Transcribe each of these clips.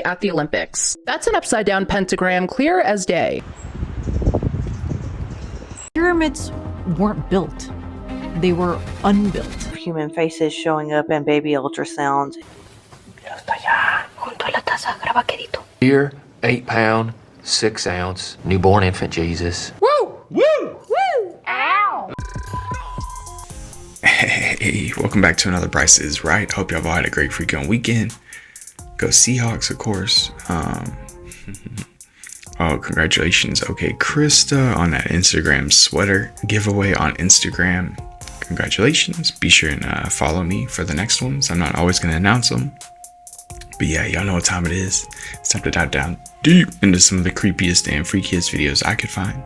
at the Olympics. That's an upside down pentagram, clear as day. Pyramids weren't built. They were unbuilt. Human faces showing up in baby ultrasounds. Here, 8 pound, 6 ounce, newborn infant Jesus. Woo! Woo! Woo! Ow! Hey, welcome back to another Bryce is Right. Hope y'all all had a great freaking weekend. Go Seahawks, of course. Oh, congratulations. Okay, Krista on that Instagram sweater giveaway on Instagram. Congratulations. Be sure and follow me for the next ones. I'm not always going to announce them. But yeah, y'all know what time it is. It's time to dive down deep into some of the creepiest and freakiest videos I could find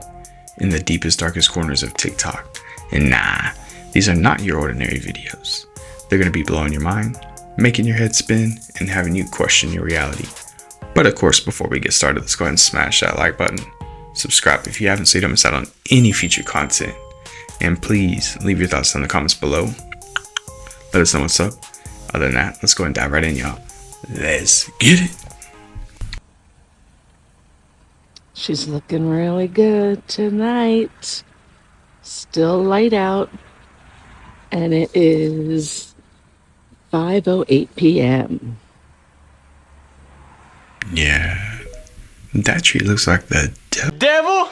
in the deepest, darkest corners of TikTok. And nah, these are not your ordinary videos. They're going to be blowing your mind, making your head spin, and having you question your reality. But of course, before we get started, let's go ahead and smash that like button. Subscribe if you haven't so you don't miss out on any future content. And please leave your thoughts in the comments below. Let us know what's up. Other than that, let's go ahead and dive right in, y'all. Let's get it. She's looking really good tonight. Still light out. And it is 5:08 p.m. Yeah, that tree looks like the devil.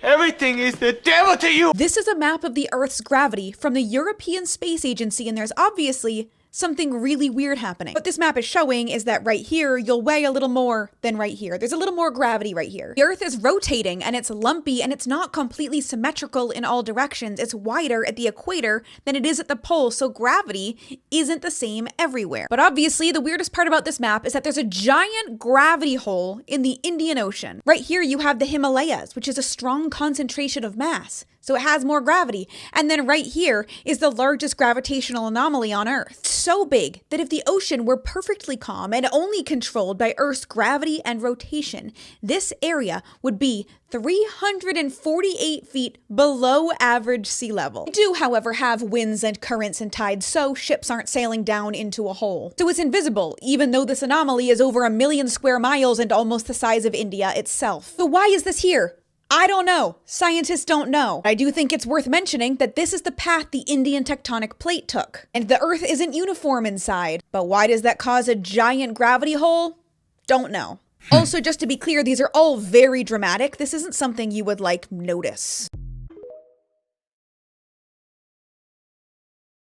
Everything is the devil to you. This is a map of the Earth's gravity from the European Space Agency, and there's obviously something really weird happening. What this map is showing is that right here, you'll weigh a little more than right here. There's a little more gravity right here. The Earth is rotating and it's lumpy and it's not completely symmetrical in all directions. It's wider at the equator than it is at the pole, so gravity isn't the same everywhere. But obviously, the weirdest part about this map is that there's a giant gravity hole in the Indian Ocean. Right here, you have the Himalayas, which is a strong concentration of mass, so it has more gravity. And then right here is the largest gravitational anomaly on Earth. So big that if the ocean were perfectly calm and only controlled by Earth's gravity and rotation, this area would be 348 feet below average sea level. We do, however, have winds and currents and tides, so ships aren't sailing down into a hole. So it's invisible, even though this anomaly is over 1 million square miles and almost the size of India itself. So why is this here? I don't know. Scientists don't know. I do think it's worth mentioning that this is the path the Indian tectonic plate took. And the Earth isn't uniform inside. But why does that cause a giant gravity hole? Don't know. Also, just to be clear, these are all very dramatic. This isn't something you would, notice.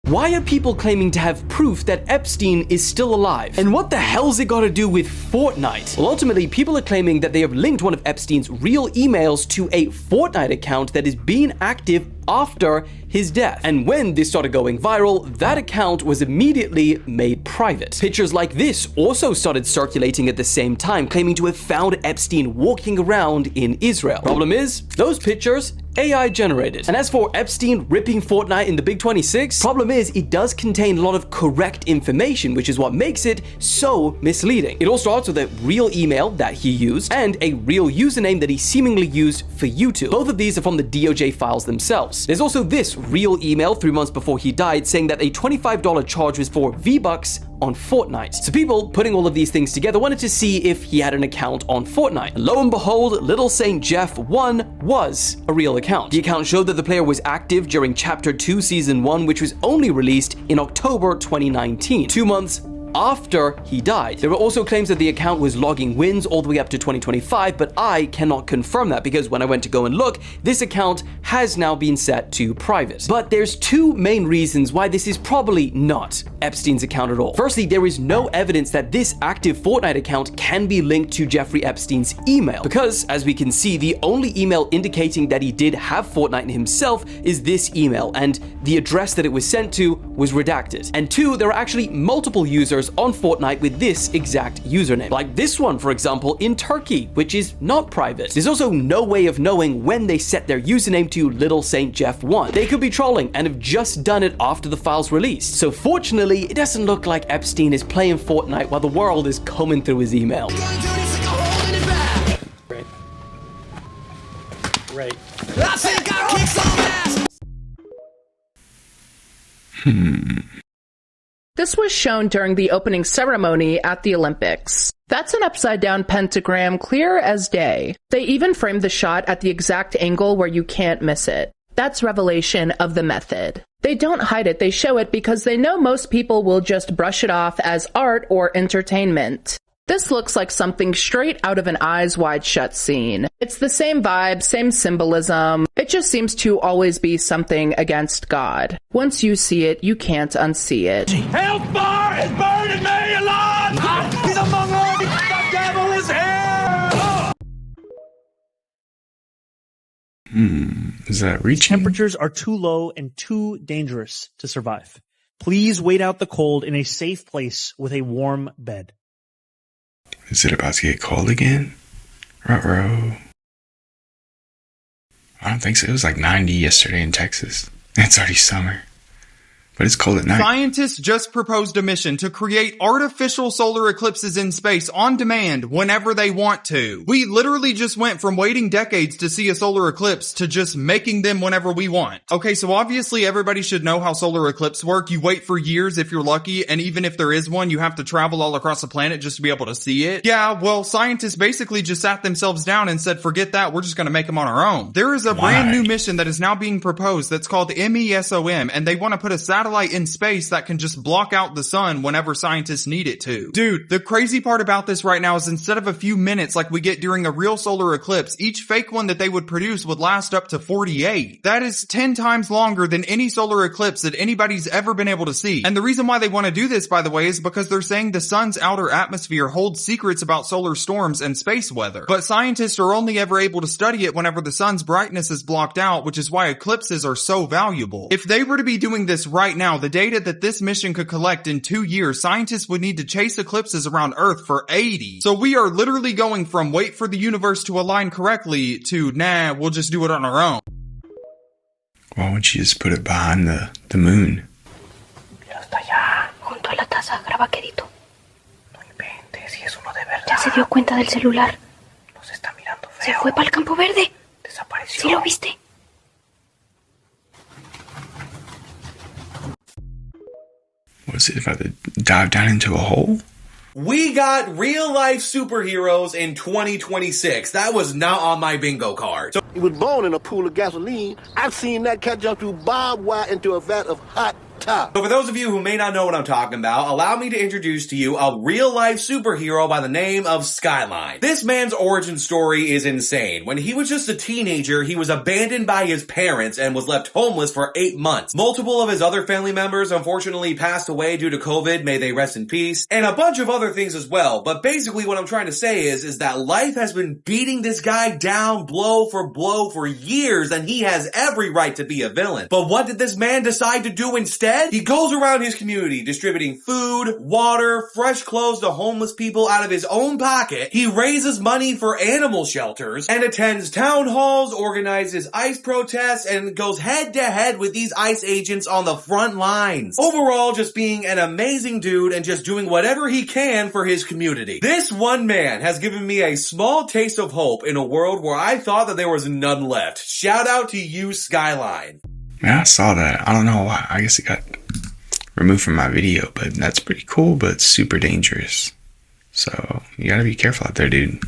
Why are people claiming to have proof that Epstein is still alive? And what the hell's it got to do with Fortnite? Well, ultimately, people are claiming that they have linked one of Epstein's real emails to a Fortnite account that is being active after his death. And when this started going viral, that account was immediately made private. Pictures like this also started circulating at the same time, claiming to have found Epstein walking around in Israel. Problem is, those pictures AI generated. And as for Epstein ripping Fortnite in the Big 26, problem is it does contain a lot of correct information, which is what makes it so misleading. It all starts with a real email that he used and a real username that he seemingly used for YouTube. Both of these are from the DOJ files themselves. There's also this real email 3 months before he died saying that a $25 charge was for V-Bucks on Fortnite. So people putting all of these things together wanted to see if he had an account on Fortnite. And lo and behold, Little Saint Jeff 1 was a real account. The account showed that the player was active during Chapter 2 Season 1, which was only released in October 2019, 2 months after he died. There were also claims that the account was logging wins all the way up to 2025, but I cannot confirm that because when I went to go and look, this account has now been set to private. But there's two main reasons why this is probably not Epstein's account at all. Firstly, there is no evidence that this active Fortnite account can be linked to Jeffrey Epstein's email, because as we can see, the only email indicating that he did have Fortnite himself is this email, and the address that it was sent to was redacted. And two, there are actually multiple users on Fortnite with this exact username, like this one, for example, in Turkey, which is not private. There's also no way of knowing when they set their username to Little Saint Jeff 1. They could be trolling and have just done it after the files released. So fortunately, it doesn't look like Epstein is playing Fortnite while the world is combing through his email. Right. This was shown during the opening ceremony at the Olympics. That's an upside-down pentagram, clear as day. They even framed the shot at the exact angle where you can't miss it. That's revelation of the method. They don't hide it, they show it because they know most people will just brush it off as art or entertainment. This looks like something straight out of an Eyes Wide Shut scene. It's the same vibe, same symbolism. It just seems to always be something against God. Once you see it, you can't unsee it. Hellfire is burning me alive! He's among us! The devil is here! Is that reaching? Temperatures are too low and too dangerous to survive. Please wait out the cold in a safe place with a warm bed. Is it about to get cold again? Ruh-roh. I don't think so. It was like 90 yesterday in Texas. It's already summer. But it's cold at night. Scientists just proposed a mission to create artificial solar eclipses in space on demand whenever they want to. We literally just went from waiting decades to see a solar eclipse to just making them whenever we want. Okay, so obviously everybody should know how solar eclipses work. You wait for years if you're lucky, and even if there is one, you have to travel all across the planet just to be able to see it. Yeah, well, scientists basically just sat themselves down and said, forget that, we're just gonna make them on our own. There is a brand new mission that is now being proposed that's called MESOM, and they want to put a satellite in space that can just block out the sun whenever scientists need it to. Dude, the crazy part about this right now is instead of a few minutes like we get during a real solar eclipse, each fake one that they would produce would last up to 48. That is 10 times longer than any solar eclipse that anybody's ever been able to see. And the reason why they want to do this, by the way, is because they're saying the sun's outer atmosphere holds secrets about solar storms and space weather. But scientists are only ever able to study it whenever the sun's brightness is blocked out, which is why eclipses are so valuable. If they were to be doing this right now, the data that this mission could collect in 2 years, scientists would need to chase eclipses around Earth for 80. So we are literally going from wait for the universe to align correctly to nah, we'll just do it on our own. Why wouldn't you just put it behind the moon? Junto a la taza, graba quedito. Ya se dio cuenta del celular. Se fue para el campo verde. ¿Sí lo viste? Was it about to dive down into a hole? We got real-life superheroes in 2026. That was not on my bingo card. He was born in a pool of gasoline. I've seen that cat jump through barbed wire into a vat of hot top. So for those of you who may not know what I'm talking about, allow me to introduce to you a real-life superhero by the name of Skyline. This man's origin story is insane. When he was just a teenager, he was abandoned by his parents and was left homeless for 8 months. Multiple of his other family members unfortunately passed away due to COVID, may they rest in peace, and a bunch of other things as well. But basically what I'm trying to say is that life has been beating this guy down blow for years, and he has every right to be a villain. But what did this man decide to do instead? He goes around his community distributing food, water, fresh clothes to homeless people out of his own pocket. He raises money for animal shelters and attends town halls, organizes ICE protests, and goes head to head with these ICE agents on the front lines. Overall, just being an amazing dude and just doing whatever he can for his community. This one man has given me a small taste of hope in a world where I thought that there was none left. Shout out to you, Skyline. Yeah, I saw that. I don't know why. I guess it got removed from my video, but that's pretty cool, but super dangerous. So you gotta be careful out there, dude.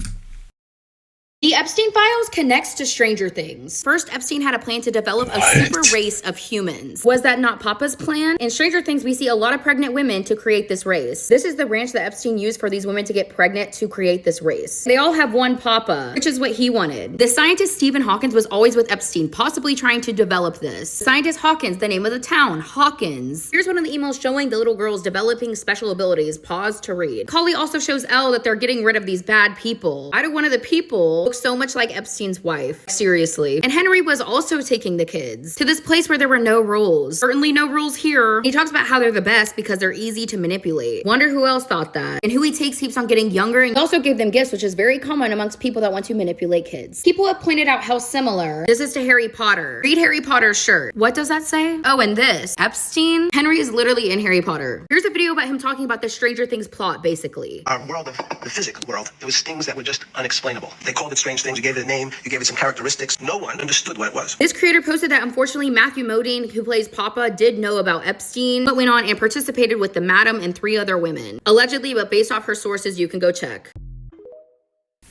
The Epstein Files connects to Stranger Things. First, Epstein had a plan to develop a super race of humans. Was that not Papa's plan? In Stranger Things, we see a lot of pregnant women to create this race. This is the ranch that Epstein used for these women to get pregnant to create this race. They all have one Papa, which is what he wanted. The scientist Stephen Hawkins was always with Epstein, possibly trying to develop this. Scientist Hawkins, the name of the town, Hawkins. Here's one of the emails showing the little girls developing special abilities. Pause to read. Collie also shows Elle that they're getting rid of these bad people. Why do one of the people look so much like Epstein's wife? Seriously. And Henry was also taking the kids to this place where there were no rules. Certainly no rules here. He talks about how they're the best because they're easy to manipulate. Wonder who else thought that. And who he takes keeps on getting younger, and he also gave them gifts, which is very common amongst people that want to manipulate kids. People have pointed out how similar this is to Harry Potter. Read Harry Potter's shirt. What does that say? Oh, and this. Epstein. Henry is literally in Harry Potter. Here's a video about him talking about the Stranger Things plot, basically. Our world of the physical world, there was things that were just unexplainable. They called it strange things. We gave it a name. you gave it some characteristics. No one understood what it was. This creator posted that unfortunately Matthew Modine, who plays Papa, did know about Epstein, but went on and participated with the madam and 3 other women. Allegedly, but based off her sources, you can go check.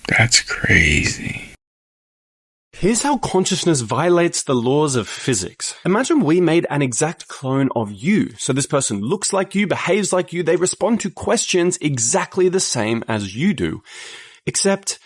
That's crazy. Here's how consciousness violates the laws of physics. Imagine we made an exact clone of you. So this person looks like you, behaves like you, they respond to questions exactly the same as you do. Except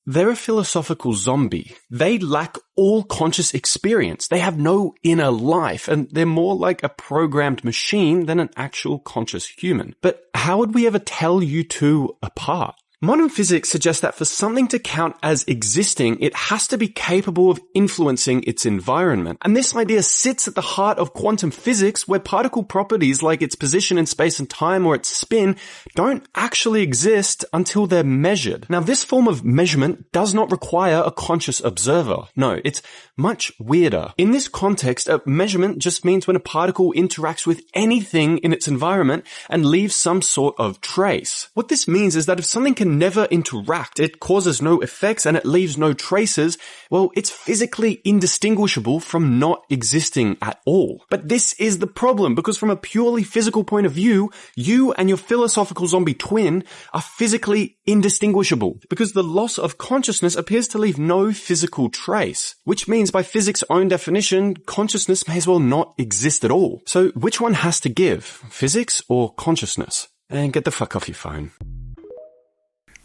they're a philosophical zombie. They lack all conscious experience. They have no inner life, and they're more like a programmed machine than an actual conscious human. But how would we ever tell you two apart? Modern physics suggests that for something to count as existing, it has to be capable of influencing its environment. And this idea sits at the heart of quantum physics, where particle properties like its position in space and time or its spin don't actually exist until they're measured. Now, this form of measurement does not require a conscious observer. No, it's much weirder. In this context, a measurement just means when a particle interacts with anything in its environment and leaves some sort of trace. What this means is that if something can never interact, it causes no effects, and it leaves no traces, well, it's physically indistinguishable from not existing at all. But this is the problem, because from a purely physical point of view, you and your philosophical zombie twin are physically indistinguishable, because the loss of consciousness appears to leave no physical trace, which means by physics' own definition, consciousness may as well not exist at all. So which one has to give, physics or consciousness? And get the fuck off your phone.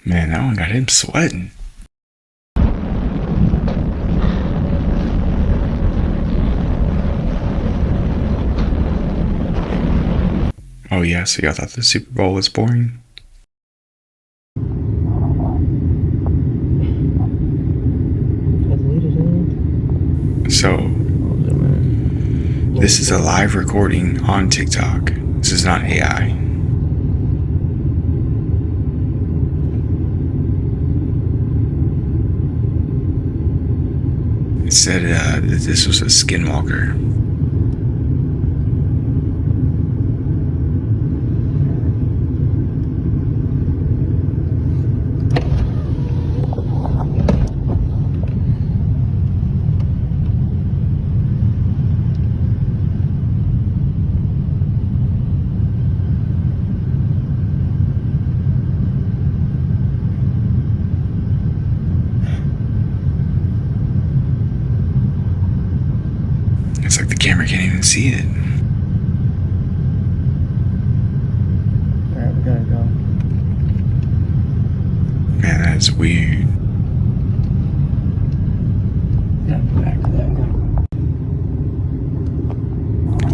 Man, that one got him sweating. Oh yeah, so y'all thought the Super Bowl was boring? So, this is a live recording on TikTok. This is not AI. It said that this was a Skinwalker. It's like the camera can't even see it. Alright, we gotta go. Man, that's weird.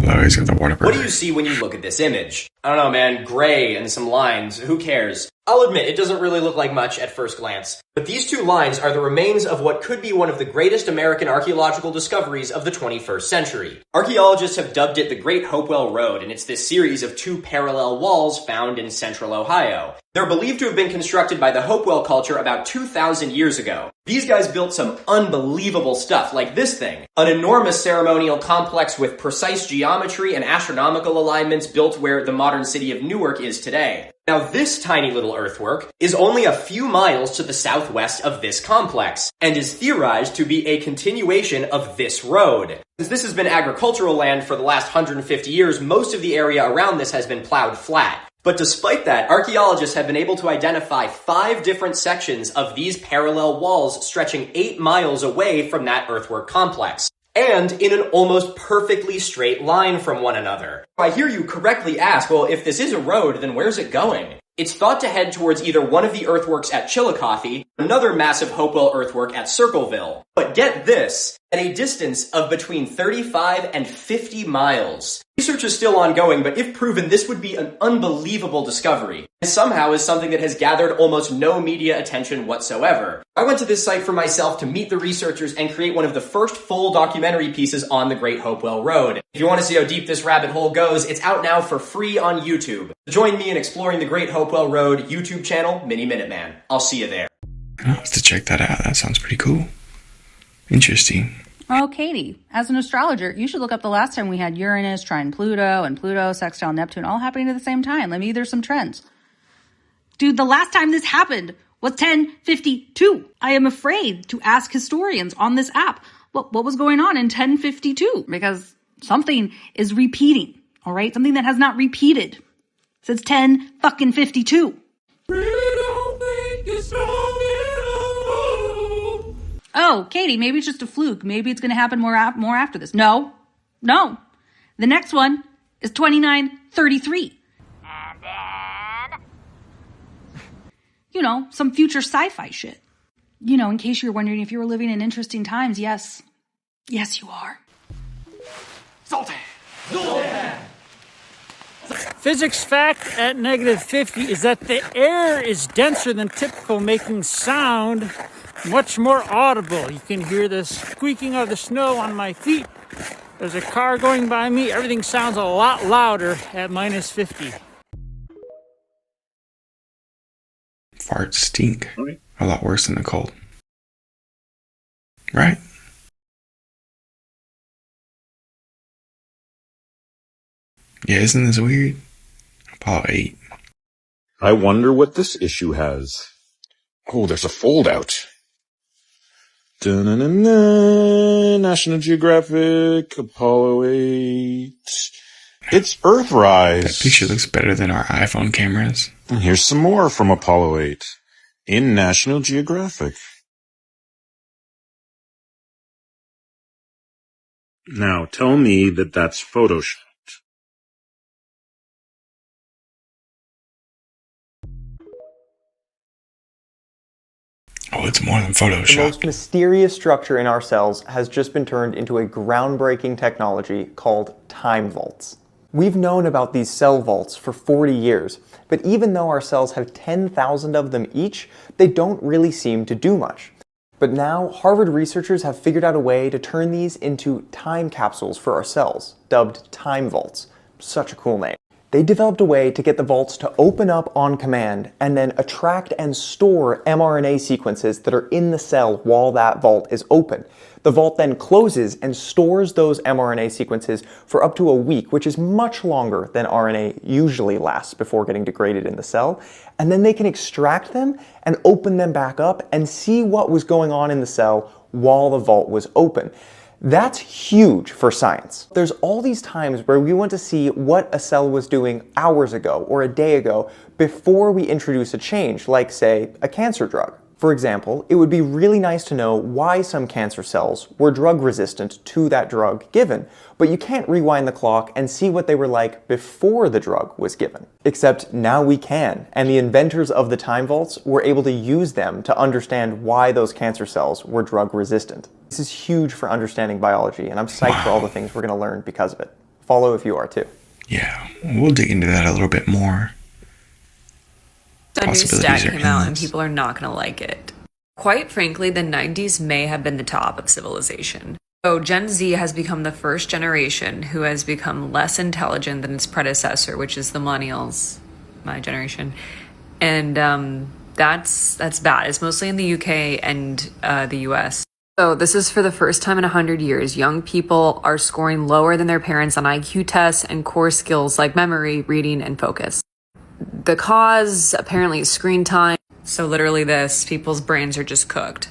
Oh, he's got the water. What do you see when you look at this image? I don't know, man. Gray and some lines. Who cares? I'll admit, it doesn't really look like much at first glance. But these 2 lines are the remains of what could be one of the greatest American archaeological discoveries of the 21st century. Archaeologists have dubbed it the Great Hopewell Road, and it's this series of 2 parallel walls found in central Ohio. They're believed to have been constructed by the Hopewell culture about 2,000 years ago. These guys built some unbelievable stuff, like this thing. An enormous ceremonial complex with precise geometry and astronomical alignments built where the modern city of Newark is today. Now, this tiny little earthwork is only a few miles to the southwest of this complex, and is theorized to be a continuation of this road. Since this has been agricultural land for the last 150 years, most of the area around this has been plowed flat. But despite that, archaeologists have been able to identify 5 different sections of these parallel walls stretching 8 miles away from that earthwork complex, and in an almost perfectly straight line from one another. I hear you correctly ask, well, if this is a road, then where's it going? It's thought to head towards either one of the earthworks at Chillicothe, another massive Hopewell earthwork at Circleville. But get this, at a distance of between 35 and 50 miles. Research is still ongoing, but if proven, this would be an unbelievable discovery, and somehow is something that has gathered almost no media attention whatsoever. I went to this site for myself to meet the researchers and create one of the first full documentary pieces on the Great Hopewell Road. If you want to see how deep this rabbit hole goes, it's out now for free on YouTube. Join me in exploring the Great Hopewell Road YouTube channel, Mini Minuteman. I'll see you there. I'll have to check that out. That sounds pretty cool. Interesting. Oh, Katie, as an astrologer, you should look up the last time we had Uranus trine Pluto and Pluto sextile Neptune all happening at the same time. Let me there's some trends. Dude, the last time this happened What's 1052? I am afraid to ask historians on this app what was going on in 1052 because something is repeating, all right? Something that has not repeated since 1052. Oh, Katie, maybe it's just a fluke. Maybe it's going to happen more after this. No. The next one is 2933. And then... You know, some future sci-fi shit. You know, in case you're wondering if you were living in interesting times, yes. Yes, you are. Zoltan! Physics fact at -50 is that the air is denser than typical, making sound much more audible. You can hear the squeaking of the snow on my feet. There's a car going by me. Everything sounds a lot louder at -50. Farts stink a lot worse than the cold. Right? Yeah, isn't this weird? Apollo 8. I wonder what this issue has. Oh, there's a fold-out. Dun-dun-dun-dun. National Geographic, Apollo 8. It's Earthrise. That picture looks better than our iPhone cameras. And here's some more from Apollo 8 in National Geographic. Now, tell me that that's Photoshopped. Oh, it's more than Photoshop. The most mysterious structure in our cells has just been turned into a groundbreaking technology called time vaults. We've known about these cell vaults for 40 years, but even though our cells have 10,000 of them each, they don't really seem to do much. But now, Harvard researchers have figured out a way to turn these into time capsules for our cells, dubbed time vaults. Such a cool name. They developed a way to get the vaults to open up on command and then attract and store mRNA sequences that are in the cell while that vault is open. The vault then closes and stores those mRNA sequences for up to a week, which is much longer than RNA usually lasts before getting degraded in the cell. And then they can extract them and open them back up and see what was going on in the cell while the vault was open. That's huge for science. There's all these times where we want to see what a cell was doing hours ago or a day ago before we introduce a change, like, say, a cancer drug. For example, it would be really nice to know why some cancer cells were drug resistant to that drug given, but you can't rewind the clock and see what they were like before the drug was given. Except now we can, and the inventors of the time vaults were able to use them to understand why those cancer cells were drug resistant. This is huge for understanding biology, and I'm psyched for all the things we're going to learn because of it. Follow if you are too. Yeah, we'll dig into that a little bit more. A new stat came out and people are not going to like it. Quite frankly, the 90s may have been the top of civilization. So Gen Z has become the first generation who has become less intelligent than its predecessor, which is the millennials, my generation. And that's bad. It's mostly in the UK and the US. So this is for the first time in 100 years. Young people are scoring lower than their parents on IQ tests and core skills like memory, reading, and focus. The cause apparently is screen time. So literally this, people's brains are just cooked.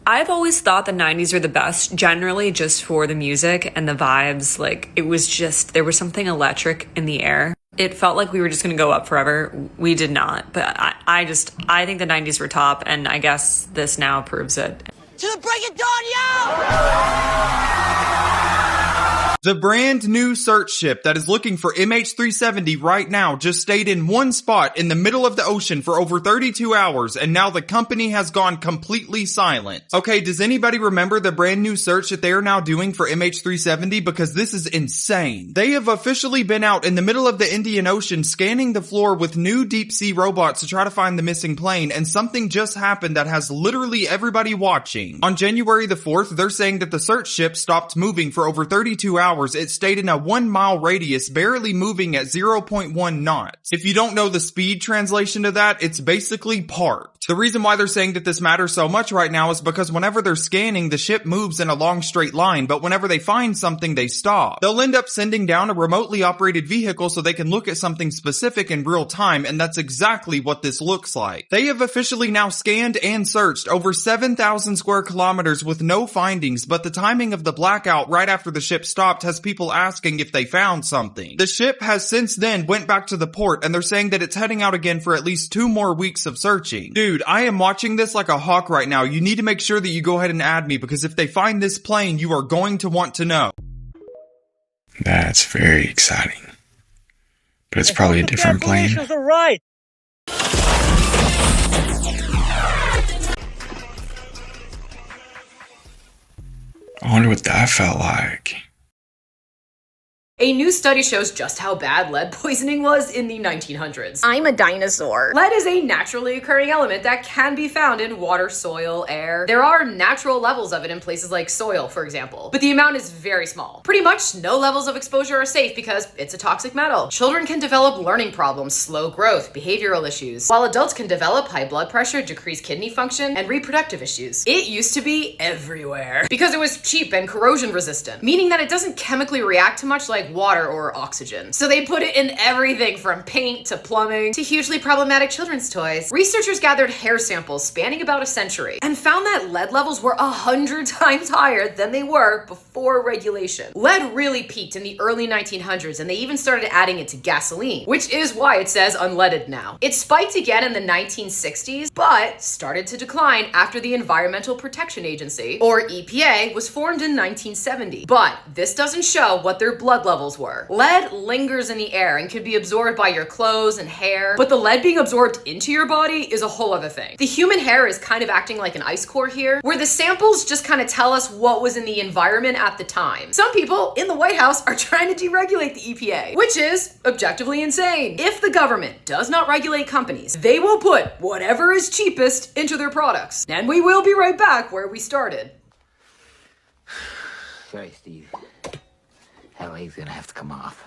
I've always thought the 90s were the best, generally just for the music and the vibes. Like, it was just, there was something electric in the air. It felt like we were just going to go up forever. We did not. But I think the 90s were top, and I guess this now proves it. To the break of dawn, yo! The brand new search ship that is looking for MH370 right now just stayed in one spot in the middle of the ocean for over 32 hours, and now the company has gone completely silent. Okay, does anybody remember the brand new search that they are now doing for MH370? Because this is insane. They have officially been out in the middle of the Indian Ocean scanning the floor with new deep sea robots to try to find the missing plane, and something just happened that has literally everybody watching. On January the 4th, they're saying that the search ship stopped moving for over 32 hours. It stayed in a 1 mile radius, barely moving at 0.1 knots. If you don't know the speed translation to that, it's basically parked. stopped. The reason why they're saying that this matters so much right now is because whenever they're scanning, the ship moves in a long straight line, but whenever they find something, they stop. They'll end up sending down a remotely operated vehicle so they can look at something specific in real time, and that's exactly what this looks like. They have officially now scanned and searched over 7,000 square kilometers with no findings, but the timing of the blackout right after the ship stopped has people asking if they found something. The ship has since then went back to the port, and they're saying that it's heading out again for at least 2 more weeks of searching. Dude, I am watching this like a hawk right now. You need to make sure that you go ahead and add me, because if they find this plane, you are going to want to know. That's very exciting. But it's probably a different plane. Are right. I wonder what that felt like. A new study shows just how bad lead poisoning was in the 1900s. I'm a dinosaur. Lead is a naturally occurring element that can be found in water, soil, air. There are natural levels of it in places like soil, for example, but the amount is very small. Pretty much no levels of exposure are safe because it's a toxic metal. Children can develop learning problems, slow growth, behavioral issues, while adults can develop high blood pressure, decreased kidney function, and reproductive issues. It used to be everywhere because it was cheap and corrosion resistant, meaning that it doesn't chemically react to much like water or oxygen. So they put it in everything from paint to plumbing to hugely problematic children's toys. Researchers gathered hair samples spanning about a century and found that lead levels were 100 times higher than they were before regulation. Lead really peaked in the early 1900s, and they even started adding it to gasoline, which is why it says unleaded now. It spiked again in the 1960s, but started to decline after the Environmental Protection Agency, or EPA, was formed in 1970. But this doesn't show what their blood levels were. Lead lingers in the air and can be absorbed by your clothes and hair, but the lead being absorbed into your body is a whole other thing. The human hair is kind of acting like an ice core here, where the samples just kind of tell us what was in the environment at the time. Some people in the White House are trying to deregulate the EPA, which is objectively insane. If the government does not regulate companies, they will put whatever is cheapest into their products. And we will be right back where we started. Sorry, Steve. That leg's gonna have to come off.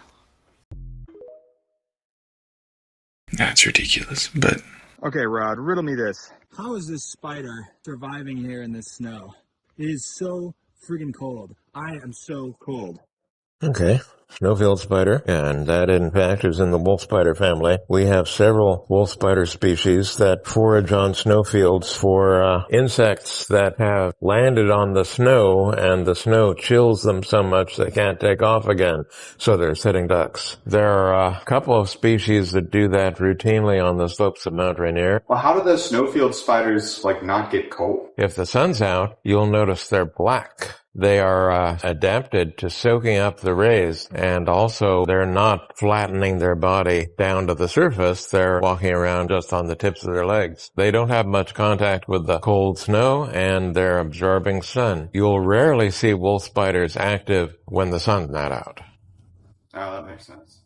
That's ridiculous, but... Okay, Rod, riddle me this. How is this spider surviving here in this snow? It is so friggin' cold. I am so cold. Okay. Snowfield spider, and that in fact is in the wolf spider family. We have several wolf spider species that forage on snowfields for insects that have landed on the snow, and the snow chills them so much they can't take off again, so they're sitting ducks. There are a couple of species that do that routinely on the slopes of Mount Rainier. Well, how do the snowfield spiders, not get cold? If the sun's out, you'll notice they're black. They are adapted to soaking up the rays, and also they're not flattening their body down to the surface. They're walking around just on the tips of their legs. They don't have much contact with the cold snow, and they're absorbing sun. You'll rarely see wolf spiders active when the sun's not out. Oh, that makes sense.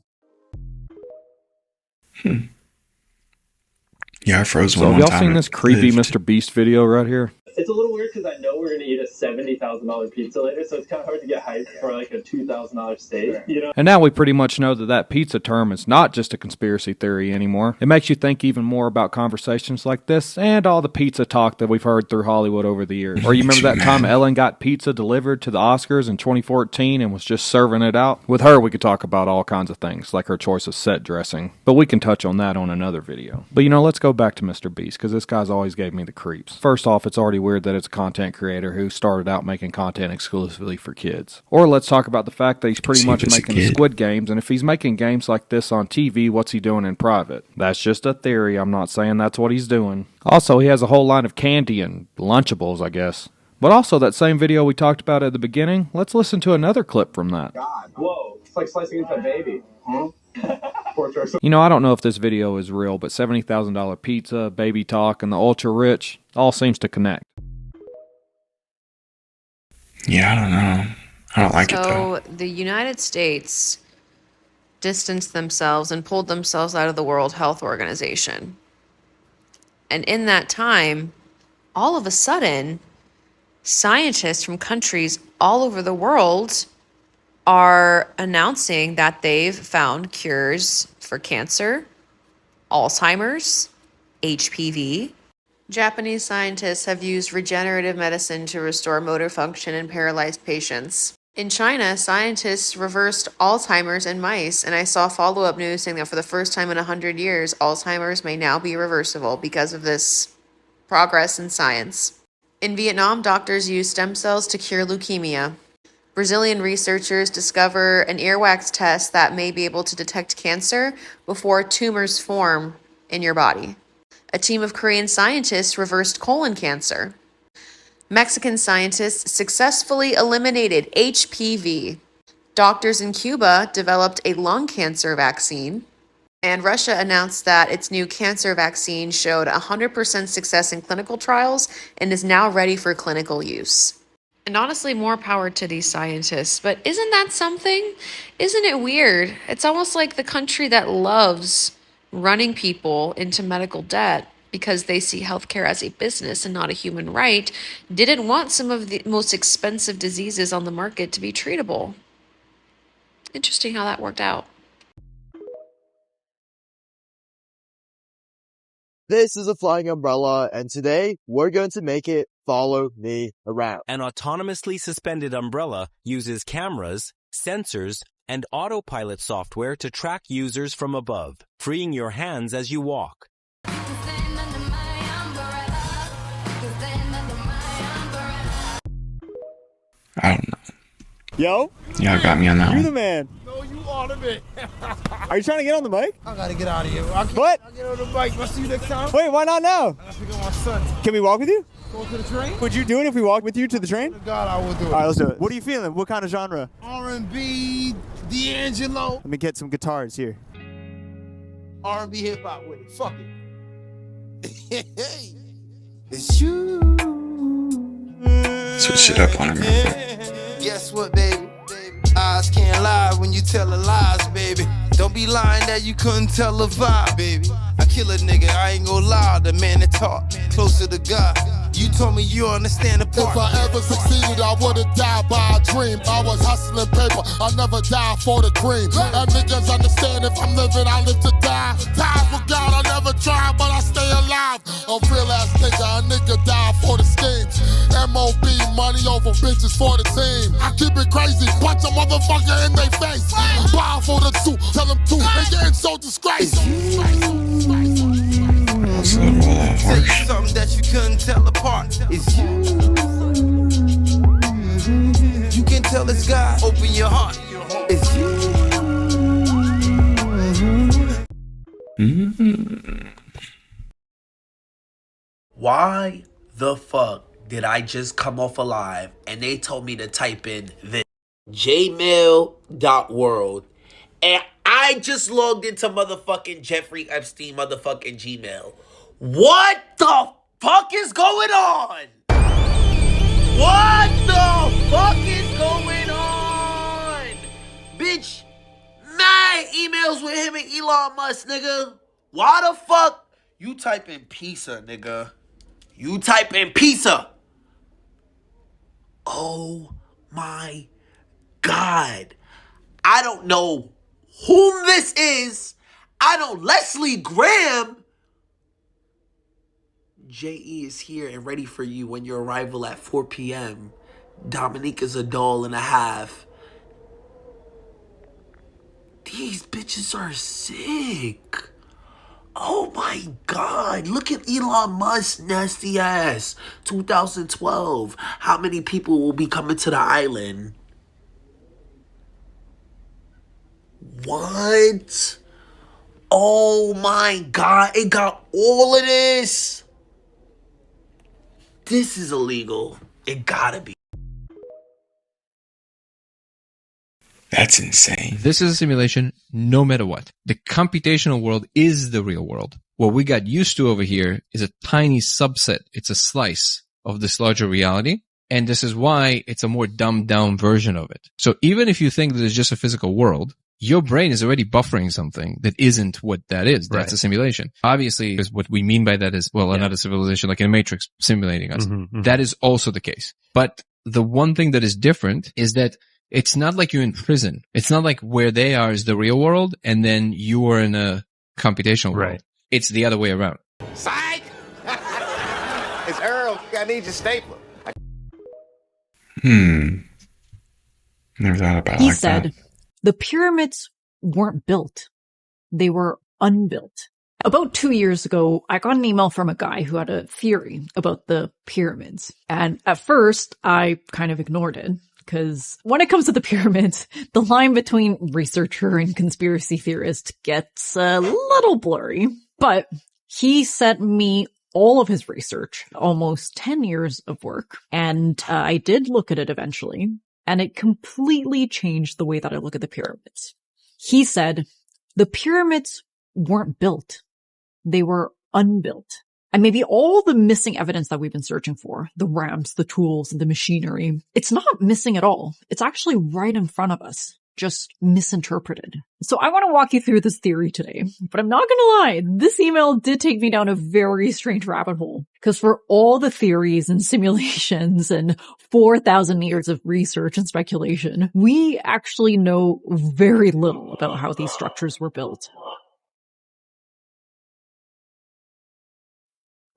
Yeah, I froze So one have y'all time. seen this creepy Mr. Beast video right here? It's a little weird because I know we're going to eat a $70,000 pizza later, so it's kind of hard to get hyped for a $2,000 steak, you know? And now we pretty much know that pizza term is not just a conspiracy theory anymore. It makes you think even more about conversations like this and all the pizza talk that we've heard through Hollywood over the years. Or you remember that time Ellen got pizza delivered to the Oscars in 2014 and was just serving it out? With her, we could talk about all kinds of things, like her choice of set dressing. But we can touch on that on another video. But let's go back to Mr. Beast, because this guy's always gave me the creeps. First off, it's already weird that it's a content creator who started out making content exclusively for kids. Or let's talk about the fact that he's pretty much making Squid Games, and if he's making games like this on TV, what's he doing in private? That's just a theory. I'm not saying that's what he's doing. Also, he has a whole line of candy and Lunchables, I guess. But also, that same video we talked about at the beginning, let's listen to another clip from that. God, whoa, it's like slicing into a baby. Huh? I don't know if this video is real, but $70,000 pizza, baby talk, and the ultra rich all seems to connect. Yeah, I don't know. I don't like it, though. So the United States distanced themselves and pulled themselves out of the World Health Organization. And in that time, all of a sudden, scientists from countries all over the world are announcing that they've found cures for cancer, Alzheimer's, HPV, Japanese scientists have used regenerative medicine to restore motor function in paralyzed patients. In China, scientists reversed Alzheimer's in mice, and I saw follow-up news saying that for the first time in 100 years, Alzheimer's may now be reversible because of this progress in science. In Vietnam, doctors use stem cells to cure leukemia. Brazilian researchers discover an earwax test that may be able to detect cancer before tumors form in your body. A team of Korean scientists reversed colon cancer. Mexican scientists successfully eliminated HPV. Doctors in Cuba developed a lung cancer vaccine. And Russia announced that its new cancer vaccine showed 100% success in clinical trials and is now ready for clinical use. And honestly, more power to these scientists. But isn't that something? Isn't it weird? It's almost like the country that loves running people into medical debt because they see healthcare as a business and not a human right, didn't want some of the most expensive diseases on the market to be treatable. Interesting how that worked out. This is a flying umbrella, and today we're going to make it follow me around. An autonomously suspended umbrella uses cameras, sensors, and autopilot software to track users from above, freeing your hands as you walk. I don't know. Yo? Y'all got me on that You're one. the man. No, you are the man. Are you trying to get on the mic? I gotta get out of here. What? I'll get on the bike. I'll see you next time. Wait, why not now? I gotta pick up my son. Can we walk with you? Go to the train? Would you do it if we walked with you to the train? God, I will do it. All right, let's do it. What are you feeling? What kind of genre? R&B, D'Angelo. Let me get some guitars here. R&B hip hop with it. Fuck it. It's you. Switch it up on him real quick. Guess what, baby? Eyes can't lie when you tell the lies, baby. Don't be lying that you couldn't tell a vibe, baby. I kill a nigga, I ain't gon' lie. The man that talk closer to God. You told me you understand the part. If I ever succeeded, I would've died by a dream. I was hustling paper, I never died for the cream. And niggas understand if I'm living, I live to die. Times with God, I never tried, but I stay alive. A real ass nigga, a nigga died for the schemes. MOB, money over bitches for the team. I keep it crazy, punch a motherfucker in their face. Bow for the two, tell them two, they getting so disgraced. That's a little harsh. Tell you something that you couldn't tell apart. It's you. You can tell it's God. Open your heart. It's you. Why the fuck did I just come off alive and they told me to type in this? Jmail.world. And I just logged into motherfucking Jeffrey Epstein motherfucking Gmail. What the fuck is going on? What the fuck is going on? Bitch, mad emails with him and Elon Musk, nigga. Why the fuck? You type in pizza, nigga. You type in pizza. Oh my God. I don't know whom this is. I know Leslie Graham. J.E. is here and ready for you when your arrival at 4 p.m. Dominique is a doll and a half. These bitches are sick. Oh my God. Look at Elon Musk's nasty ass. 2012. How many people will be coming to the island? What? Oh my God. It got all of this. This is illegal. It gotta be. That's insane. This is a simulation no matter what. The computational world is the real world. What we got used to over here is a tiny subset. It's a slice of this larger reality. And this is why it's a more dumbed down version of it. So even if you think that it's just a physical world, your brain is already buffering something that isn't what that is. That's a simulation. Obviously, because what we mean by that is, well, another civilization like in a Matrix simulating us. That is also the case. But the one thing that is different is that it's not like you're in prison. It's not like where they are is the real world and then you are in a computational world. It's the other way around. Psych! It's Earl. I need your stapler. Never thought about it He like said, that. the pyramids weren't built. They were unbuilt. About 2 years ago, I got an email from a guy who had a theory about the pyramids. And at first, I kind of ignored it. Because when it comes to the pyramids, the line between researcher and conspiracy theorist gets a little blurry. But he sent me all of his research, almost 10 years of work. And I did look at it eventually. And it completely changed the way that I look at the pyramids. He said, the pyramids weren't built. They were unbuilt. And maybe all the missing evidence that we've been searching for, the ramps, the tools, and the machinery, it's not missing at all. It's actually right in front of us, just misinterpreted. So I want to walk you through this theory today, but I'm not going to lie, this email did take me down a very strange rabbit hole. Because for all the theories and simulations and 4,000 years of research and speculation, we actually know very little about how these structures were built.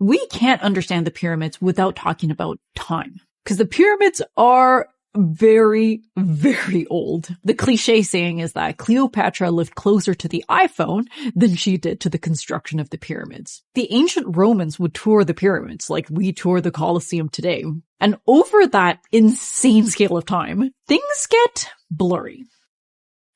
We can't understand the pyramids without talking about time. Because the pyramids are very, very old. The cliche saying is that Cleopatra lived closer to the iPhone than she did to the construction of the pyramids. The ancient Romans would tour the pyramids like we tour the Colosseum today. And over that insane scale of time, things get blurry.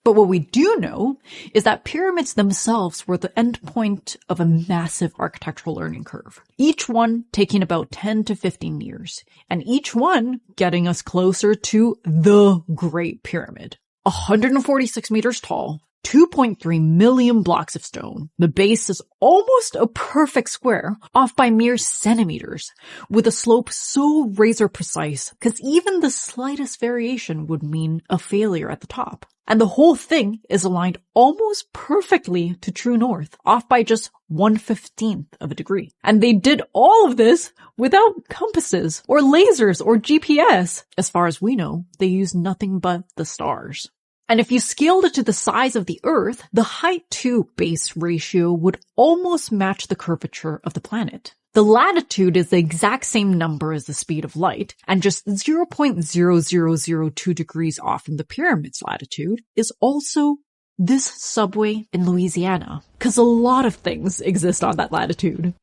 But what we do know is that pyramids themselves were the endpoint of a massive architectural learning curve, each one taking about 10 to 15 years, and each one getting us closer to the Great Pyramid. 146 meters tall, 2.3 million blocks of stone. The base is almost a perfect square, off by mere centimeters, with a slope so razor precise, because even the slightest variation would mean a failure at the top. And the whole thing is aligned almost perfectly to true north, off by just 1/15 of a degree. And they did all of this without compasses, or lasers, or GPS. As far as we know, they used nothing but the stars. And if you scaled it to the size of the Earth, the height to base ratio would almost match the curvature of the planet. The latitude is the exact same number as the speed of light, and just 0.0002 degrees off from the pyramid's latitude is also this subway in Louisiana, because a lot of things exist on that latitude.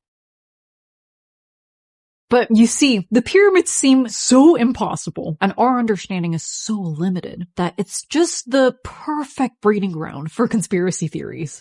But you see, the pyramids seem so impossible, and our understanding is so limited, that it's just the perfect breeding ground for conspiracy theories.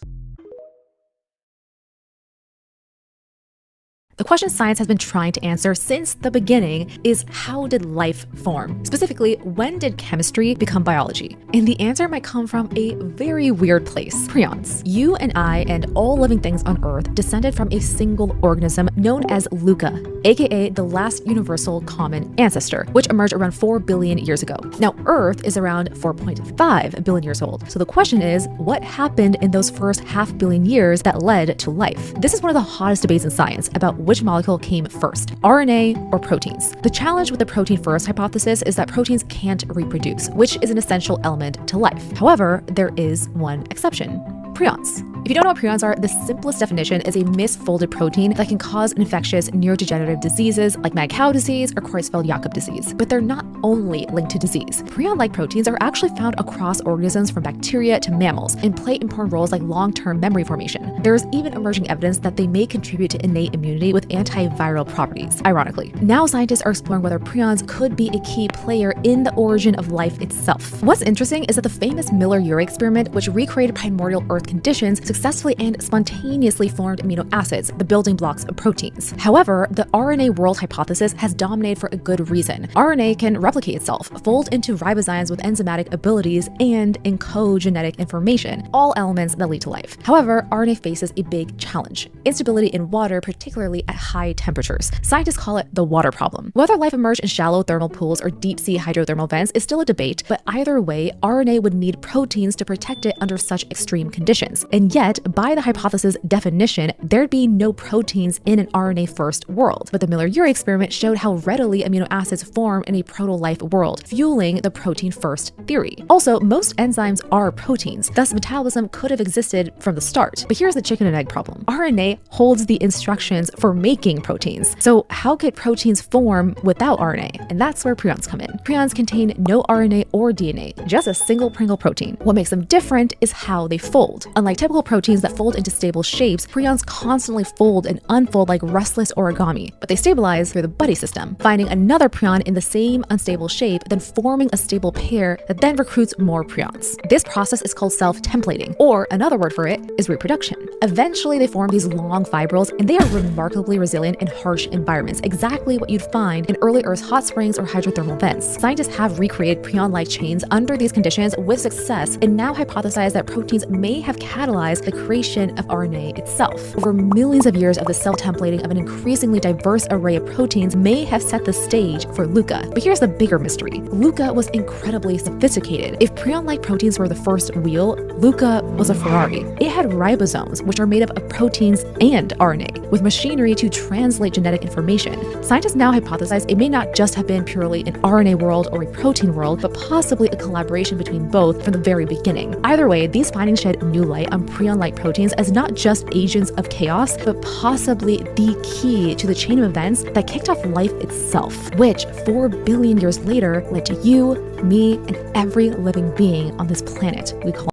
The question science has been trying to answer since the beginning is, how did life form? Specifically, when did chemistry become biology? And the answer might come from a very weird place: prions. You and I and all living things on Earth descended from a single organism known as Luca, aka the last universal common ancestor, which emerged around 4 billion years ago. Now, Earth is around 4.5 billion years old. So the question is, what happened in those first 500 million years that led to life? This is one of the hottest debates in science about which molecule came first, RNA or proteins. The challenge with the protein first hypothesis is that proteins can't reproduce, which is an essential element to life. However, there is one exception: prions. If you don't know what prions are, the simplest definition is a misfolded protein that can cause infectious neurodegenerative diseases like mad cow disease or Creutzfeldt-Jakob disease. But they're not only linked to disease. Prion-like proteins are actually found across organisms from bacteria to mammals and play important roles like long-term memory formation. There's even emerging evidence that they may contribute to innate immunity with antiviral properties, ironically. Now scientists are exploring whether prions could be a key player in the origin of life itself. What's interesting is that the famous Miller-Urey experiment, which recreated primordial Earth conditions, successfully and spontaneously formed amino acids, the building blocks of proteins. However, the RNA world hypothesis has dominated for a good reason. RNA can replicate itself, fold into ribozymes with enzymatic abilities, and encode genetic information, all elements that lead to life. However, RNA faces a big challenge: instability in water, particularly at high temperatures. Scientists call it the water problem. Whether life emerged in shallow thermal pools or deep-sea hydrothermal vents is still a debate, but either way, RNA would need proteins to protect it under such extreme conditions. And yet, by the hypothesis definition, there'd be no proteins in an RNA-first world. But the Miller-Urey experiment showed how readily amino acids form in a proto life world, fueling the protein first theory. Also, most enzymes are proteins, thus metabolism could have existed from the start. But here's the chicken and egg problem. RNA holds the instructions for making proteins. So how could proteins form without RNA? And that's where prions come in. Prions contain no RNA or DNA, just a single Pringle protein. What makes them different is how they fold. Unlike typical proteins that fold into stable shapes, prions constantly fold and unfold like restless origami, but they stabilize through the buddy system, finding another prion in the same unstable shape, then forming a stable pair that then recruits more prions. This process is called self-templating, or another word for it is reproduction. Eventually, they form these long fibrils, and they are remarkably resilient in harsh environments, exactly what you'd find in early Earth's hot springs or hydrothermal vents. Scientists have recreated prion-like chains under these conditions with success, and now hypothesize that proteins may have catalyzed the creation of RNA itself. Over millions of years of the self-templating of an increasingly diverse array of proteins may have set the stage for LUCA. But here's the bigger mystery. LUCA was incredibly sophisticated. If prion-like proteins were the first wheel, LUCA was a Ferrari. It had ribosomes, which are made up of proteins and RNA, with machinery to translate genetic information. Scientists now hypothesize it may not just have been purely an RNA world or a protein world, but possibly a collaboration between both from the very beginning. Either way, these findings shed new light on prion-like proteins as not just agents of chaos, but possibly the key to the chain of events that kicked off life itself, which 4 billion years later led to you, me, and every living being on this planet we call.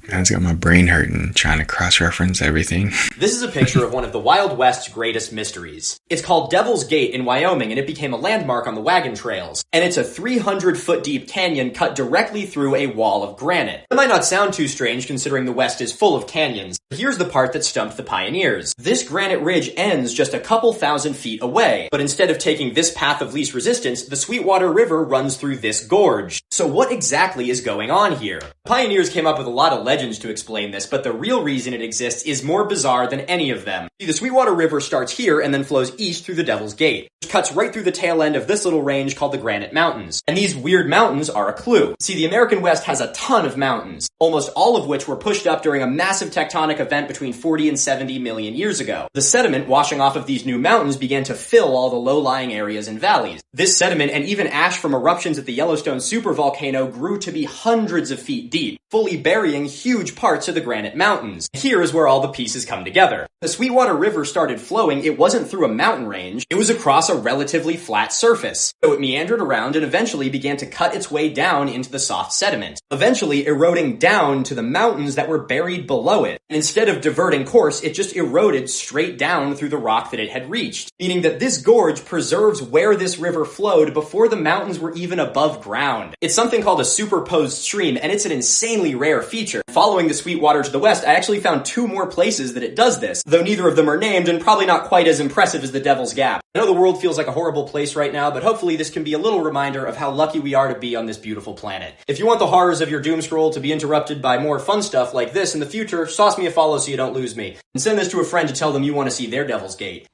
It's got my brain hurting trying to cross-reference everything. This is a picture of one of the Wild West's greatest mysteries. It's called Devil's Gate in Wyoming, and it became a landmark on the wagon trails. And it's a 300-foot deep canyon cut directly through a wall of granite. It might not sound too strange considering the West is full of canyons. But here's the part that stumped the pioneers. This granite ridge ends just a couple thousand feet away, but instead of taking this path of least resistance, the Sweetwater River runs through this gorge. So what exactly is going on here? Pioneers came up with a lot of legends to explain this, but the real reason it exists is more bizarre than any of them. See, the Sweetwater River starts here and then flows east through the Devil's Gate, which cuts right through the tail end of this little range called the Granite Mountains. And these weird mountains are a clue. See, the American West has a ton of mountains, almost all of which were pushed up during a massive tectonic event between 40 and 70 million years ago. The sediment washing off of these new mountains began to fill all the low-lying areas and valleys. This sediment and even ash from eruptions at the Yellowstone supervolcano grew to be hundreds of feet deep, fully burying huge parts of the Granite Mountains. Here is where all the pieces come together. The Sweetwater River started flowing, it wasn't through a mountain range, it was across a relatively flat surface. So it meandered around and eventually began to cut its way down into the soft sediment, eventually eroding down to the mountains that were buried below it. And instead of diverting course, it just eroded straight down through the rock that it had reached, meaning that this gorge preserves where this river flowed before the mountains were even above ground. It's something called a superposed stream, and it's an insanely rare feature. Following the Sweetwater to the west, I actually found 2 more places that it does this, though neither of them are named and probably not quite as impressive as the Devil's Gap. I know the world feels like a horrible place right now, but hopefully this can be a little reminder of how lucky we are to be on this beautiful planet. If you want the horrors of your doom scroll to be interrupted by more fun stuff like this in the future, sauce me a follow so you don't lose me. And send this to a friend to tell them you want to see their Devil's Gate.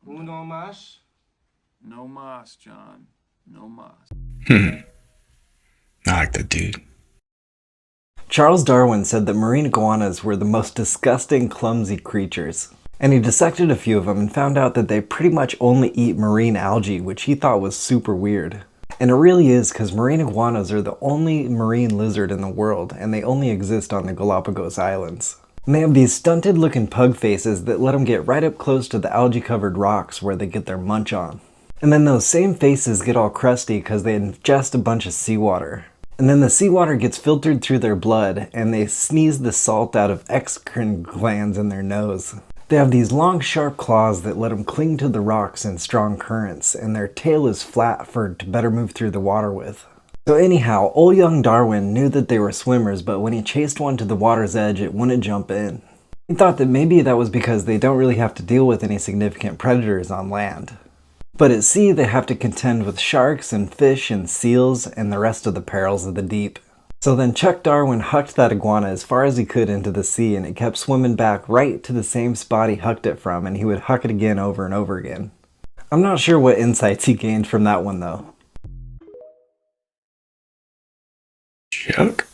Uno más? No más, John. No más. I like that dude. Charles Darwin said that marine iguanas were the most disgusting, clumsy creatures. And he dissected a few of them and found out that they pretty much only eat marine algae, which he thought was super weird. And it really is, because marine iguanas are the only marine lizard in the world, and they only exist on the Galapagos Islands. And they have these stunted looking pug faces that let them get right up close to the algae covered rocks where they get their munch on. And then those same faces get all crusty because they ingest a bunch of seawater. And then the seawater gets filtered through their blood, and they sneeze the salt out of exocrine glands in their nose. They have these long, sharp claws that let them cling to the rocks in strong currents, and their tail is flat to better move through the water with. So anyhow, old young Darwin knew that they were swimmers, but when he chased one to the water's edge, it wouldn't jump in. He thought that maybe that was because they don't really have to deal with any significant predators on land. But at sea, they have to contend with sharks and fish and seals and the rest of the perils of the deep. So then Chuck Darwin hucked that iguana as far as he could into the sea, and it kept swimming back right to the same spot he hucked it from, and he would huck it again over and over again. I'm not sure what insights he gained from that one though. Chuck?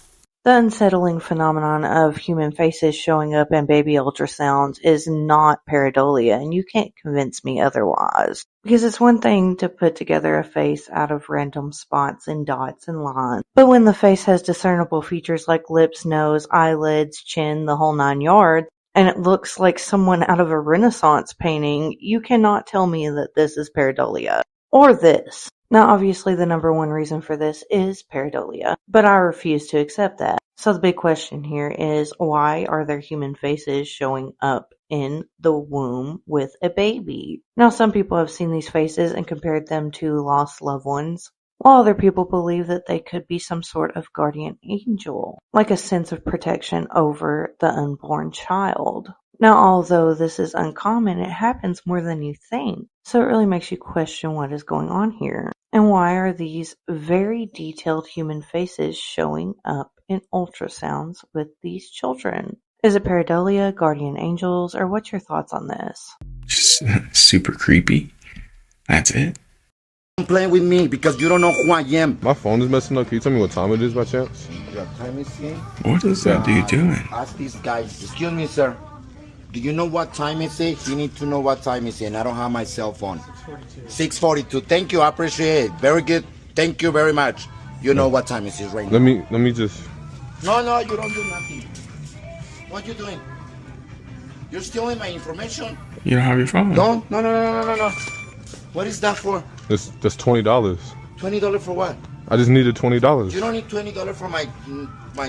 The unsettling phenomenon of human faces showing up in baby ultrasounds is not pareidolia, and you can't convince me otherwise. Because it's one thing to put together a face out of random spots and dots and lines, but when the face has discernible features like lips, nose, eyelids, chin, the whole 9 yards, and it looks like someone out of a Renaissance painting, you cannot tell me that this is pareidolia. Or this. Now, obviously, the number one reason for this is pareidolia, but I refuse to accept that. So the big question here is, why are there human faces showing up in the womb with a baby? Now, some people have seen these faces and compared them to lost loved ones, while other people believe that they could be some sort of guardian angel, like a sense of protection over the unborn child. Now, although this is uncommon, it happens more than you think, so it really makes you question what is going on here. And why are these very detailed human faces showing up in ultrasounds with these children? Is it pareidolia, guardian angels, or what's your thoughts on this? Just super creepy. That's it. Don't play with me because you don't know who I am. My phone is messing up. Can you tell me what time it is by chance? What time is it? What is that dude doing? Ask these guys. Excuse me, sir. Do you know what time is it? You need to know what time is it, and I don't have my cell phone. 6:42. Thank you. I appreciate it. Very good. Thank you very much. You know what time it is right now. Let me just. No, you don't do nothing. What you doing? You're stealing my information. You don't have your phone. No. What is that for? That's $20. $20 for what? I just needed $20. You don't need $20 for my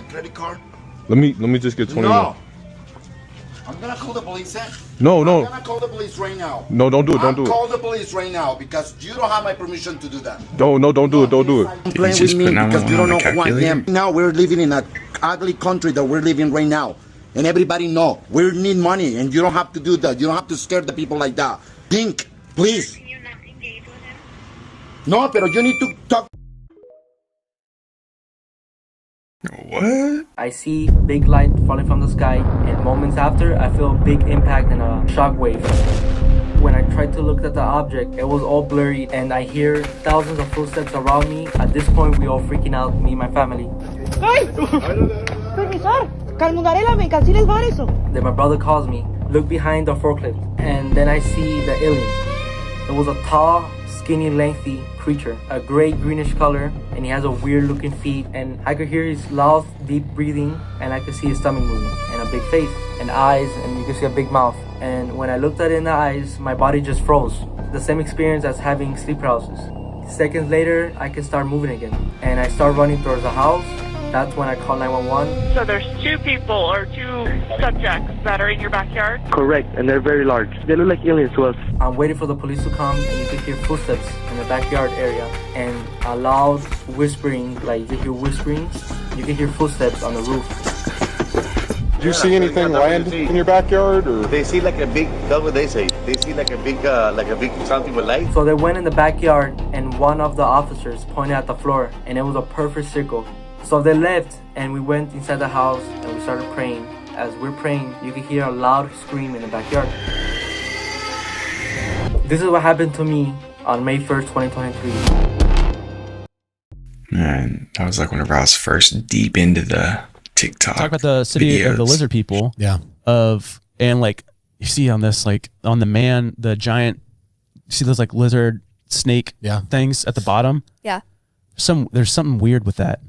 credit card. Let me just get 20. No. I'm gonna call the police. No. I'm gonna call the police right now. No, don't do it. Don't do it. Call the police right now because you don't have my permission to do that. Don't do it. Don't do it. Don't play with me because you don't know who I am. Now we're living in an ugly country that we're living right now, and everybody know we need money, and you don't have to do that. You don't have to scare the people like that. Think, please. Can you not engage with him? No, but you need to talk. What? I see big light falling from the sky, and moments after, I feel a big impact and a shock wave. When I tried to look at the object, it was all blurry, and I hear thousands of footsteps around me. At this point, we all freaking out, me and my family. Then my brother calls me, look behind the forklift, and then I see the alien. It was a tall, skinny, lengthy creature, a gray-greenish color, and he has a weird-looking feet, and I could hear his loud, deep breathing, and I could see his stomach moving, and a big face, and eyes, and you can see a big mouth. And when I looked at it in the eyes, my body just froze. The same experience as having sleep paralysis. Seconds later, I could start moving again, and I start running towards the house. That's when I call 911. So there's 2 people or 2 subjects that are in your backyard? Correct, and they're very large. They look like aliens to us. I'm waiting for the police to come, and you could hear footsteps in the backyard area, and a loud whispering, like you hear whispering. You can hear footsteps on the roof. Do you see anything land in your backyard, or they see like a big? That's what they say. They see like a big something with light. So they went in the backyard, and one of the officers pointed at the floor, and it was a perfect circle. So they left, and we went inside the house, and we started praying. As we're praying, you can hear a loud scream in the backyard. This is what happened to me on May 1st, 2023. Man, that was like whenever I was first deep into the TikTok. Talk about the city videos. of the lizard people. Yeah. And like you see on this, like on the man, the giant, you see those like lizard snake things at the bottom. Yeah. There's something weird with that.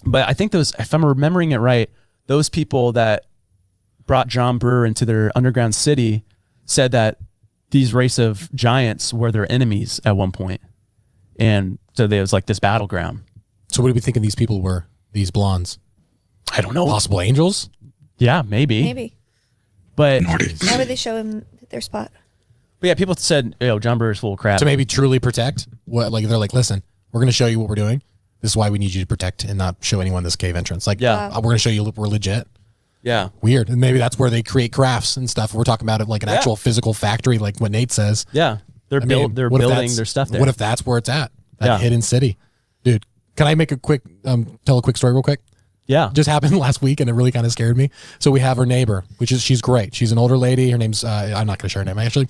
But I think those, if I'm remembering it right, those people that brought John Brewer into their underground city said that these race of giants were their enemies at one point. And so there was like this battleground. So what do we think these people were? These blondes? I don't know. Possible angels? Yeah, maybe. Maybe. But why would they show him their spot? But yeah, people said, John Brewer's full of crap. To maybe truly protect? What? Like they're like, listen, we're going to show you what we're doing. This is why we need you to protect and not show anyone this cave entrance. Like, we're going to show you we're legit. Yeah. Weird. And maybe that's where they create crafts and stuff. We're talking about it like an actual physical factory, like what Nate says. Yeah. They're building their stuff there. What if that's where it's at? That hidden city. Dude, can I make a quick, tell a quick story real quick? Yeah. Just happened last week and it really kind of scared me. So we have our neighbor, she's great. She's an older lady. Her name's, I'm not going to share her name actually.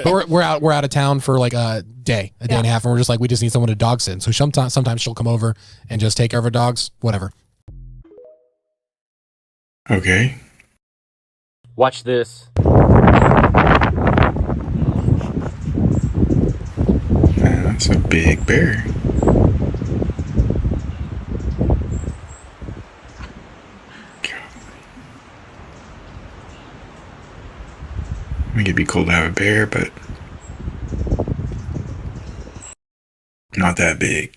But we're out of town for like a day and a half. And we're just like, we just need someone to dog sit. So sometimes she'll come over and just take care of her dogs, whatever. Okay. Watch this. That's a big bear. I think it'd be cool to have a bear, but not that big.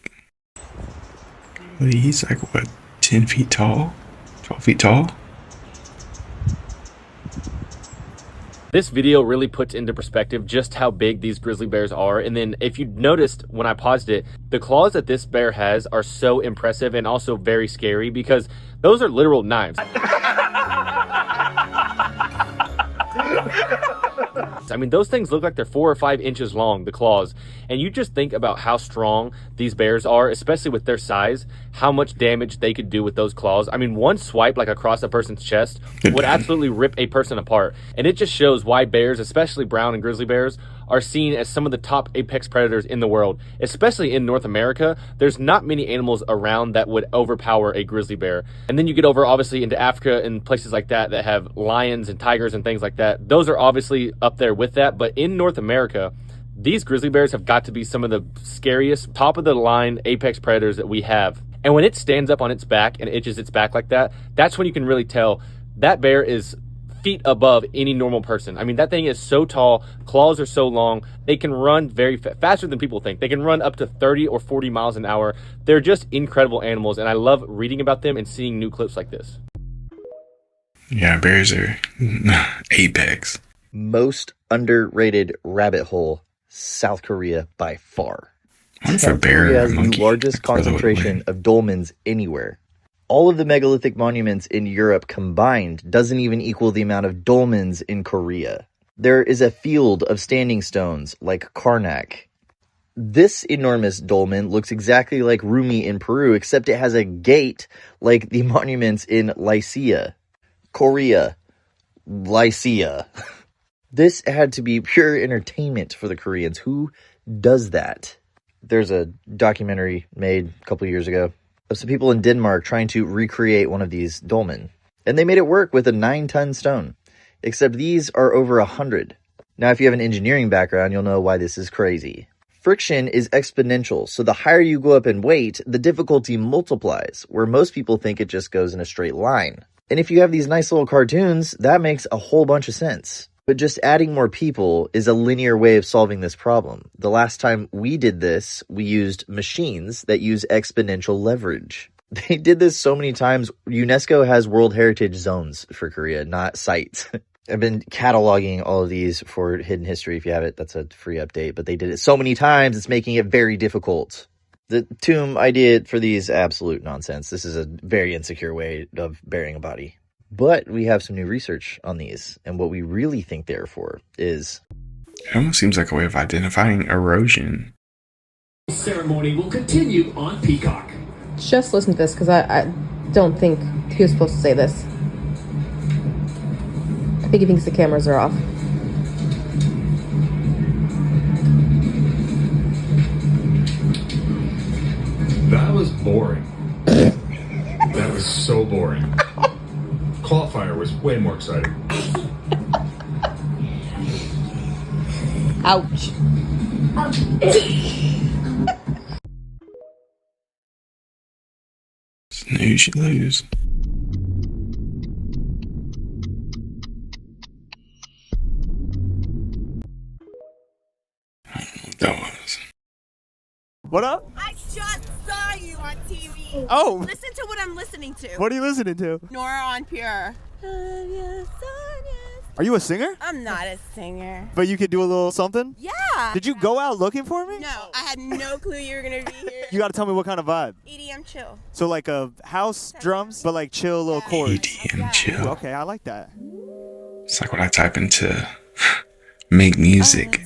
He's like, what, 10 feet tall? 12 feet tall? This video really puts into perspective just how big these grizzly bears are. And then if you noticed when I paused it, the claws that this bear has are so impressive and also very scary because those are literal knives. I mean, those things look like they're 4 or 5 inches long, the claws. And you just think about how strong these bears are, especially with their size, how much damage they could do with those claws. I mean, one swipe like across a person's chest would absolutely rip a person apart. And it just shows why bears, especially brown and grizzly bears, are seen as some of the top apex predators in the world. Especially in North America, there's not many animals around that would overpower a grizzly bear. And then you get over, obviously, into Africa and places like that that have lions and tigers and things like that. Those are obviously up there with that. But in North America, these grizzly bears have got to be some of the scariest, top-of-the-line apex predators that we have. And when it stands up on its back and itches its back like that, that's when you can really tell that bear is feet above any normal person. I mean, that thing is so tall, claws are so long, they can run very faster than people think. They can run up to 30 or 40 miles an hour. They're just incredible animals, and I love reading about them and seeing new clips like this. Yeah, bears are apex. Most underrated rabbit hole, South Korea by far. South Korea has the largest concentration of dolmens anywhere. All of the megalithic monuments in Europe combined doesn't even equal the amount of dolmens in Korea. There is a field of standing stones like Karnak. This enormous dolmen looks exactly like Rumi in Peru, except it has a gate like the monuments in Lycia. Korea. Lycia. This had to be pure entertainment for the Koreans. Who does that? There's a documentary made a couple years ago of some people in Denmark trying to recreate one of these dolmen. And they made it work with a 9-ton stone. Except these are over 100. Now, if you have an engineering background, you'll know why this is crazy. Friction is exponential, so the higher you go up in weight, the difficulty multiplies, where most people think it just goes in a straight line. And if you have these nice little cartoons, that makes a whole bunch of sense. But just adding more people is a linear way of solving this problem. The last time we did this, we used machines that use exponential leverage. They did this so many times. UNESCO has World Heritage Zones for Korea, not sites. I've been cataloging all of these for Hidden History. If you have it, that's a free update. But they did it so many times, it's making it very difficult. The tomb idea for these, absolute nonsense. This is a very insecure way of burying a body. But we have some new research on these, and what we really think they're for is... It almost seems like a way of identifying erosion. Ceremony will continue on Peacock. Just listen to this, because I don't think he was supposed to say this. I think he thinks the cameras are off. That was boring. That was so boring. Caught fire was way more exciting. Ouch. Snooze, you lose. I don't know what that was. What up? I just saw you on TV. Oh. Listen to what I'm listening to. What are you listening to? Nora on Pure. Are you a singer? I'm not a singer. But you could do a little something? Yeah. Did you go out looking for me? No, I had no clue you were going to be here. You got to tell me what kind of vibe. EDM chill. So like a house drums, but like chill little chords. EDM chill. Ooh, okay, I like that. It's like what I type into make music.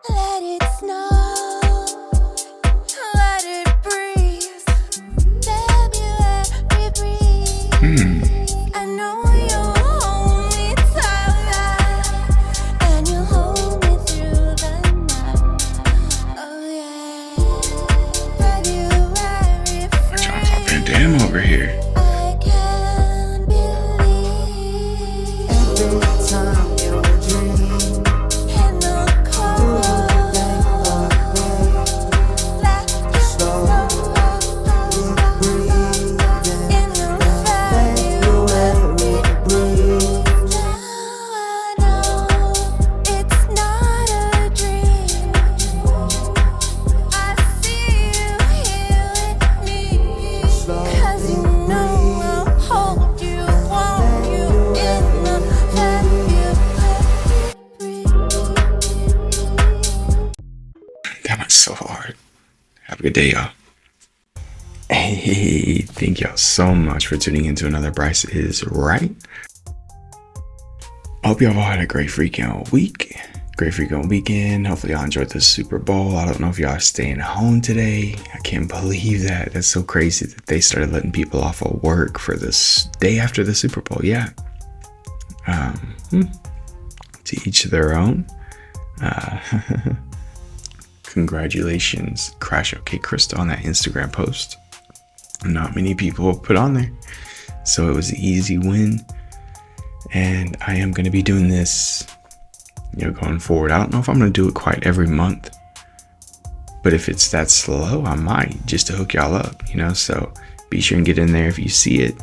Let it snow. Let it breeze. February breeze. I know you hold me tight, and you hold me through the night. Oh yeah. February John Van Damme over here. trying so hard. Have a good day, y'all. Hey, thank y'all so much for tuning into another Bryce is Right. I hope y'all all had a great freaking week. Great freaking weekend. Hopefully y'all enjoyed the Super Bowl. I don't know if y'all are staying home today. I can't believe that. That's so crazy that they started letting people off of work for this day after the Super Bowl. Yeah. To each their own. Congratulations, Crash OK Krista, on that Instagram post. Not many people put on there. So it was an easy win. And I am going to be doing this, going forward. I don't know if I'm going to do it quite every month, but if it's that slow, I might, just to hook y'all up, so be sure and get in there if you see it.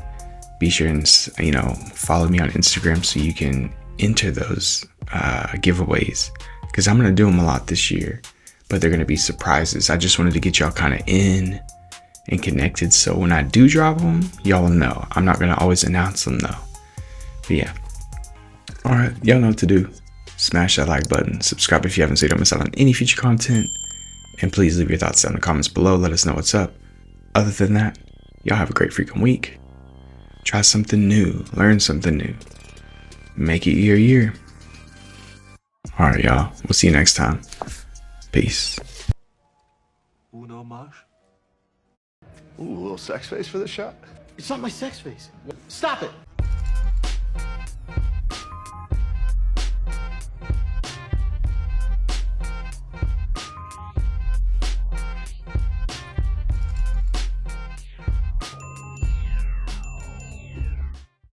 Be sure and, follow me on Instagram so you can enter those giveaways, because I'm going to do them a lot this year, but they're going to be surprises. I just wanted to get y'all kind of in and connected, so when I do drop them, y'all will know. I'm not going to always announce them though. But yeah. All right, y'all know what to do. Smash that like button, subscribe if you haven't so you don't miss out on any future content, and please leave your thoughts down in the comments below. Let us know what's up. Other than that, y'all have a great freaking week. Try something new, learn something new, make it your year. All right, y'all, we'll see you next time. Peace. Uno más. Ooh, a little sex face for the shot. It's not my sex face. Stop it.